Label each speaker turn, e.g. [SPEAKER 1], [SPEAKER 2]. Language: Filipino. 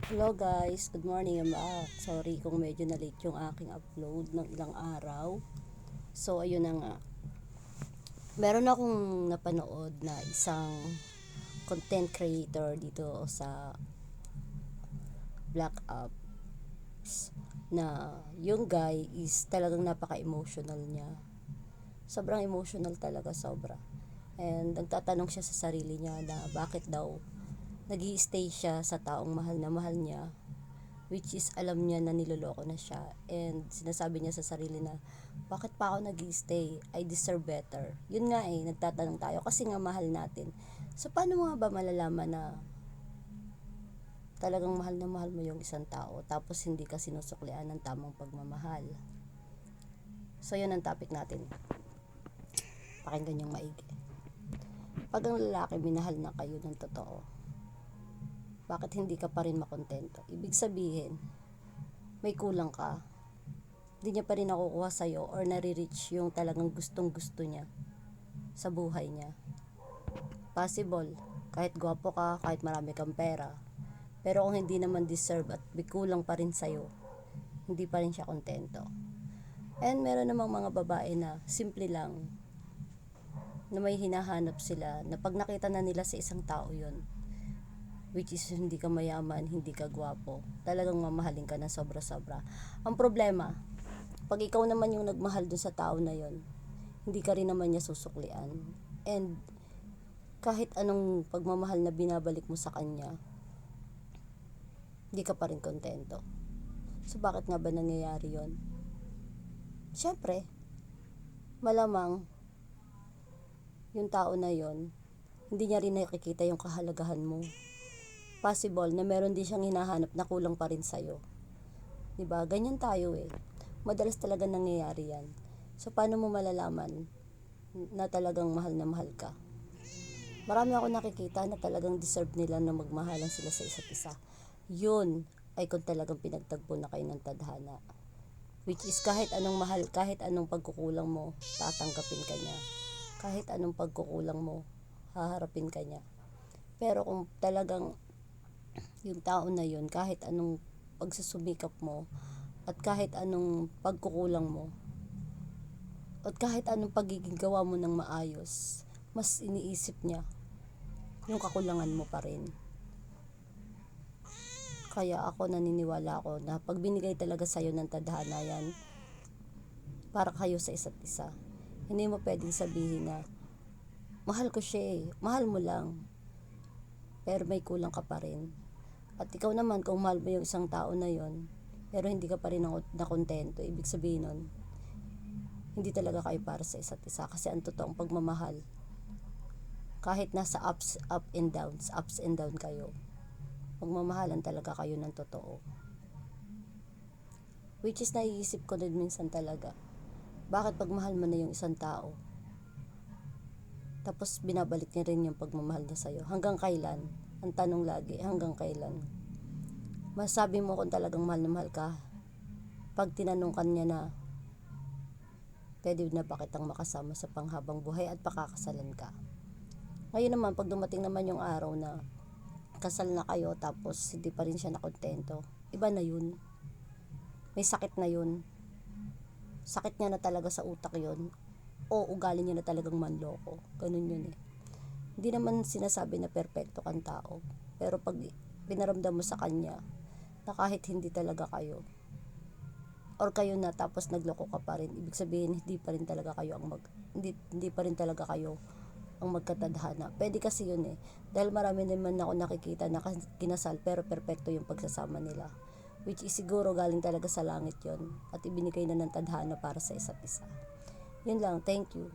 [SPEAKER 1] Hello guys, good morning, I'm back. Sorry kung medyo na late yung aking upload ng ilang araw. So ayun na nga. Meron akong napanood na isang content creator dito sa Black Apps na yung guy is talagang napaka-emotional niya. Sobrang emotional talaga, sobra. And nagtatanong siya sa sarili niya na bakit daw nag-i-stay siya sa taong mahal niya, which is alam niya na niloloko na siya, and sinasabi niya sa sarili na bakit pa ako nag-stay, I deserve better. Yun nga nagtatanong tayo kasi nga mahal natin. So paano mo nga ba malalaman na talagang mahal na mahal mo yung isang tao tapos hindi ka sinusuklian ng tamang pagmamahal? So yun ang topic natin, pakinggan yung maigi. Pag ang lalaki minahal na kayo ng totoo, bakit hindi ka pa rin makontento? Ibig sabihin, may kulang ka. Hindi niya pa rin nakukuha sa'yo or nare-reach yung talagang gustong gusto niya sa buhay niya. Possible, kahit gwapo ka, kahit marami kang pera, pero kung hindi naman deserve at may kulang pa rin sa'yo, hindi pa rin siya kontento. And meron namang mga babae na simple lang, na may hinahanap sila, na pag nakita na nila sa isang tao yon, which is hindi ka mayaman, hindi ka gwapo, talagang mamahalin ka na sobra-sobra. Ang problema, pag ikaw naman yung nagmahal dun sa tao na yon, hindi ka rin naman niya susuklian. And kahit anong pagmamahal na binabalik mo sa kanya, hindi ka pa rin kontento. So bakit nga ba nangyayari yon? Siyempre, malamang yung tao na yon, hindi niya rin nakikita yung kahalagahan mo. Possible na meron din siyang hinahanap na kulang pa rin sa'yo. Diba? Ganyan tayo Madalas talaga nangyayari yan. So, paano mo malalaman na talagang mahal na mahal ka? Marami ako nakikita na talagang deserve nila na magmahalan sila sa isa't isa. Yun ay kung talagang pinagtagpo na kayo ng tadhana. Which is kahit anong mahal, kahit anong pagkukulang mo, tatanggapin ka niya. Kahit anong pagkukulang mo, haharapin ka niya. Pero kung talagang yung tao na yun, kahit anong pagsusumikap mo, at kahit anong pagkukulang mo, at kahit anong pagiging gawa mo ng maayos, mas iniisip niya yung kakulangan mo pa rin. Kaya ako naniniwala ako na pag binigay talaga sa'yo ng tadhana yan, para kayo sa isa't isa. Hindi mo pwedeng sabihin na mahal ko siya mahal mo lang, pero may kulang ka pa rin. At ikaw naman, kung mahal mo yung isang tao na yon, pero hindi ka pa rin nakontento, ibig sabihin nun, hindi talaga kayo para sa isa't isa. Kasi ang totoong pagmamahal, kahit nasa ups and down kayo, magmamahalan talaga kayo ng totoo. Which is naiisip ko din minsan talaga, bakit pagmahal mo na yung isang tao, tapos binabalik niya rin yung pagmamahal niya sa'yo? Hanggang kailan? Ang tanong lagi, hanggang kailan? Masabi mo kung talagang mahal na mahal ka pag tinanong ka niya na pwede na ba kitang makasama sa panghabang buhay at pakakasalan ka. Ngayon naman, pag dumating naman yung araw na kasal na kayo tapos hindi pa rin siya nakontento, iba na yun. May sakit na yun. Sakit niya na talaga sa utak yun, o ugali niya na talagang manloko. Ganun yun Hindi naman sinasabi na perfecto kang tao, pero pag pinaramdam mo sa kanya na kahit hindi talaga kayo, or kayo na tapos nagloko ka pa rin, ibig sabihin hindi pa rin talaga kayo hindi pa rin talaga kayo ang magkatadhana. Pwede kasi yun dahil marami naman ako nakikita na kinasal pero perfecto yung pagsasama nila, which is siguro galing talaga sa langit yon at ibinigay na ng tadhana para sa isa't isa. Yun lang, thank you.